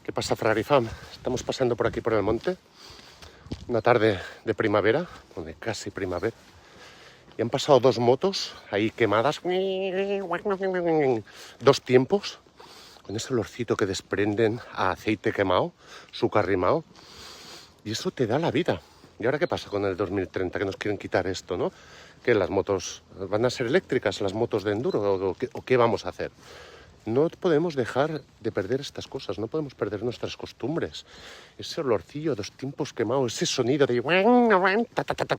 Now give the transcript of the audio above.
¿Qué pasa, Frarifam? Estamos pasando por aquí por el monte, una tarde de primavera, o de casi primavera, y han pasado dos motos ahí quemadas, dos tiempos, con ese olorcito que desprenden a aceite quemado, azúcar rimado, y eso te da la vida. ¿Y ahora qué pasa con el 2030? Que nos quieren quitar esto, ¿no? ¿Que las motos van a ser eléctricas, las motos de enduro, o qué vamos a hacer? No podemos dejar de perder estas cosas, no podemos perder nuestras costumbres. Ese olorcillo, dos tiempos quemados, ese sonido de...